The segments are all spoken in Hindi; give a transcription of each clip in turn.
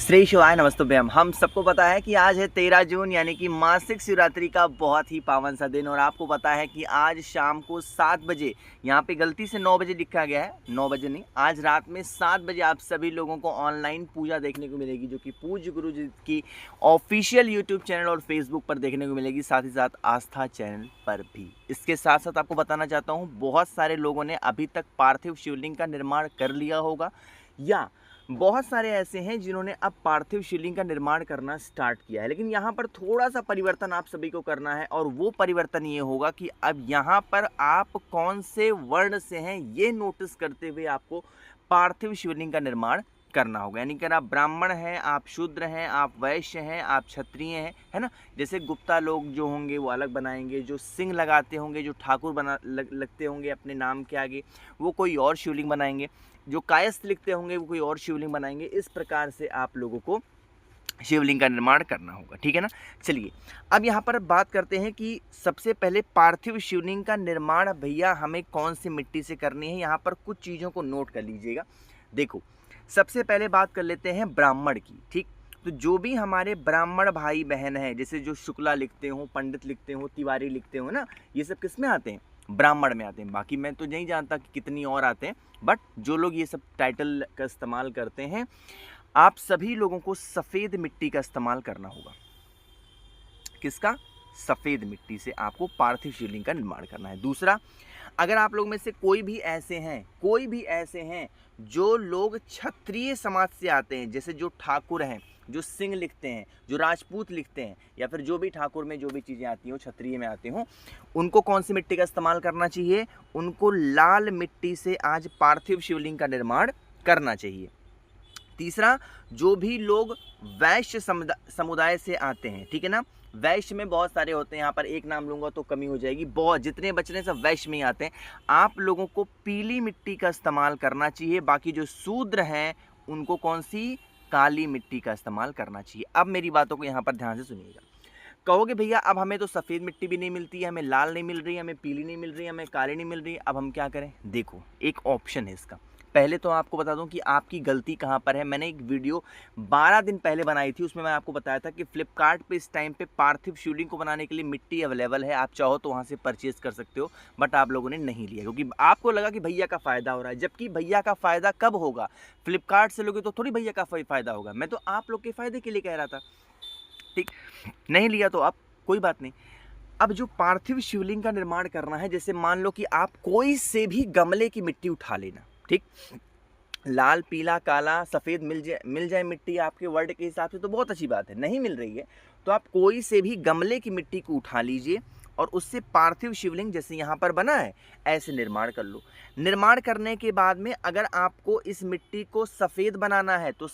श्री शिवाय नमस्तुभ्यम। हम सबको पता है कि आज है 13 जून यानी कि मासिक शिवरात्रि का बहुत ही पावन सा दिन। और आपको पता है कि आज शाम को 7 बजे, यहाँ पे गलती से 9 बजे लिखा गया है, 9 बजे नहीं, आज रात में 7 बजे आप सभी लोगों को ऑनलाइन पूजा देखने को मिलेगी, जो कि पूज्य गुरु जी की ऑफिशियल यूट्यूब चैनल और फेसबुक पर देखने को मिलेगी, साथ ही साथ आस्था चैनल पर भी। इसके साथ साथ आपको बताना चाहता हूँ, बहुत सारे लोगों ने अभी तक पार्थिव शिवलिंग का निर्माण कर लिया होगा, या बहुत सारे ऐसे हैं जिन्होंने अब पार्थिव शिवलिंग का निर्माण करना स्टार्ट किया है। लेकिन यहाँ पर थोड़ा सा परिवर्तन आप सभी को करना है, और वो परिवर्तन ये होगा कि अब यहाँ पर आप कौन से वर्ण से हैं ये नोटिस करते हुए आपको पार्थिव शिवलिंग का निर्माण करना होगा। यानी कि आप ब्राह्मण हैं, आप शूद्र हैं, आप वैश्य हैं, आप क्षत्रिय हैं, है ना। जैसे गुप्ता लोग जो होंगे वो अलग बनाएंगे, जो सिंह लगाते होंगे, जो ठाकुर लगते होंगे अपने नाम के आगे, वो कोई और शिवलिंग बनाएंगे, जो कायस्थ लिखते होंगे वो कोई और शिवलिंग बनाएंगे। इस प्रकार से आप लोगों को शिवलिंग का निर्माण करना होगा, ठीक है ना। चलिए अब यहाँ पर बात करते हैं कि सबसे पहले पार्थिव शिवलिंग का निर्माण भैया हमें कौन सी मिट्टी से करनी है। यहाँ पर कुछ चीज़ों को नोट कर लीजिएगा। देखो, सबसे पहले बात कर लेते हैं ब्राह्मण की, ठीक। तो जो भी हमारे ब्राह्मण भाई बहन हैं, जैसे जो शुक्ला लिखते हो, पंडित लिखते हो, तिवारी लिखते हो ना, ये सब किस में आते हैं? ब्राह्मण में आते हैं। बाकी मैं तो नहीं जानता कि कितनी और आते हैं, बट जो लोग ये सब टाइटल का इस्तेमाल करते हैं, आप सभी लोगों को सफ़ेद मिट्टी का इस्तेमाल करना होगा। किसका? सफ़ेद मिट्टी से आपको पार्थिव शिवलिंग का निर्माण करना है। दूसरा, अगर आप लोग में से कोई भी ऐसे हैं जो लोग क्षत्रिय समाज से आते हैं, जैसे जो ठाकुर हैं, जो सिंह लिखते हैं, जो राजपूत लिखते हैं, या फिर जो भी ठाकुर में जो भी चीज़ें आती हो, क्षत्रिय में आते हो, उनको कौन सी मिट्टी का इस्तेमाल करना चाहिए? उनको लाल मिट्टी से आज पार्थिव शिवलिंग का निर्माण करना चाहिए। तीसरा, जो भी लोग वैश्य समुदाय से आते हैं, ठीक है ना। वैश्य में बहुत सारे होते हैं, यहाँ पर एक नाम लूँगा तो कमी हो जाएगी, बहुत जितने बच रहे सब वैश्य में ही आते हैं। आप लोगों को पीली मिट्टी का इस्तेमाल करना चाहिए। बाकी जो शूद्र हैं उनको कौन सी? काली मिट्टी का इस्तेमाल करना चाहिए। अब मेरी बातों को यहाँ पर ध्यान से सुनिएगा। कहोगे भैया अब हमें तो सफ़ेद मिट्टी भी नहीं मिलती है, हमें लाल नहीं मिल रही है, हमें पीली नहीं मिल रही है, हमें काली नहीं मिल रही है, अब हम क्या करें? देखो, एक ऑप्शन है इसका। पहले तो आपको बता दूं कि आपकी गलती कहाँ पर है। मैंने एक वीडियो 12 दिन पहले बनाई थी, उसमें मैं आपको बताया था कि फ्लिपकार्ट पे इस टाइम पे पार्थिव शिवलिंग को बनाने के लिए मिट्टी अवेलेबल है, आप चाहो तो वहाँ से परचेज कर सकते हो, बट आप लोगों ने नहीं लिया क्योंकि आपको लगा कि भैया का फ़ायदा हो रहा है। जबकि भैया का फ़ायदा कब होगा? फ्लिपकार्ट से लोगे तो थोड़ी भैया का फ़ायदा होगा। मैं तो आप लोग के फ़ायदे के लिए कह रहा था, ठीक। नहीं लिया तो आप कोई बात नहीं। अब जो पार्थिव शिवलिंग का निर्माण करना है, जैसे मान लो कि आप कोई से भी गमले की मिट्टी उठा लेना, ठीक। लाल, पीला, काला, सफ़ेद मिल जाए मिट्टी आपके वर्ड के हिसाब से तो बहुत अच्छी बात है। नहीं मिल रही है तो आप कोई से भी गमले की मिट्टी को उठा लीजिए और उससे पार्थिव शिवलिंग जैसे यहाँ पर बना है ऐसे निर्माण कर लो। निर्माण करने के बाद में अगर आपको इस मिट्टी को सफ़ेद बनाना है तो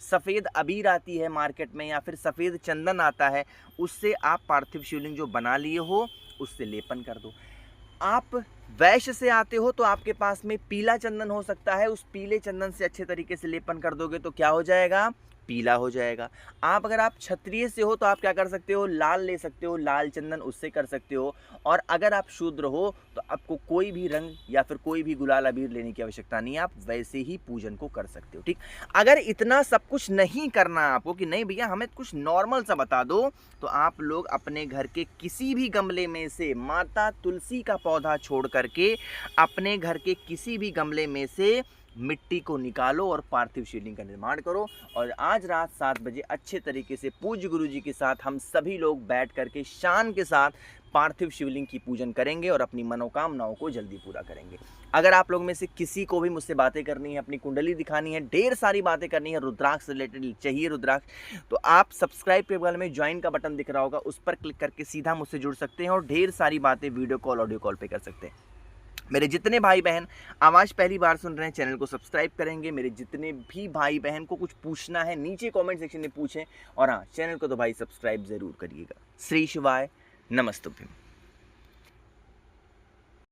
सफ़ेद अबीर आती है मार्केट में, या फिर सफ़ेद चंदन आता है, उससे आप पार्थिव शिवलिंग जो बना लिए हो उससे लेपन कर दो। आप वैश्य से आते हो तो आपके पास में पीला चंदन हो सकता है, उस पीले चंदन से अच्छे तरीके से लेपन कर दोगे तो क्या हो जाएगा? पीला हो जाएगा। अगर आप क्षत्रिय से हो तो आप क्या कर सकते हो? लाल ले सकते हो, लाल चंदन उससे कर सकते हो। और अगर आप शूद्र हो तो आपको कोई भी रंग या फिर कोई भी गुलाल अबीर लेने की आवश्यकता नहीं है, आप वैसे ही पूजन को कर सकते हो, ठीक। अगर इतना सब कुछ नहीं करना आपको कि नहीं भैया हमें कुछ नॉर्मल सा बता दो, तो आप लोग अपने घर के किसी भी गमले में से माता तुलसी का पौधा छोड़ करके अपने घर के किसी भी गमले में से मिट्टी को निकालो और पार्थिव शिवलिंग का निर्माण करो। और आज रात 7 बजे अच्छे तरीके से पूज्य गुरु जी के साथ हम सभी लोग बैठ करके शान के साथ पार्थिव शिवलिंग की पूजन करेंगे और अपनी मनोकामनाओं को जल्दी पूरा करेंगे। अगर आप लोग में से किसी को भी मुझसे बातें करनी है, अपनी कुंडली दिखानी है, ढेर सारी बातें करनी है, रुद्राक्ष रिलेटेड चाहिए रुद्राक्ष, तो आप सब्सक्राइब के बगल में ज्वाइन का बटन दिख रहा होगा, उस पर क्लिक करके सीधा मुझसे जुड़ सकते हैं और ढेर सारी बातें वीडियो कॉल, ऑडियो कॉल पे कर सकते हैं। मेरे जितने भाई बहन आवाज़ पहली बार सुन रहे हैं, चैनल को सब्सक्राइब करेंगे। मेरे जितने भी भाई बहन को कुछ पूछना है नीचे कमेंट सेक्शन में पूछें, और हाँ, चैनल को तो भाई सब्सक्राइब ज़रूर करिएगा। श्री शिवाय नमस्तुभ्यम।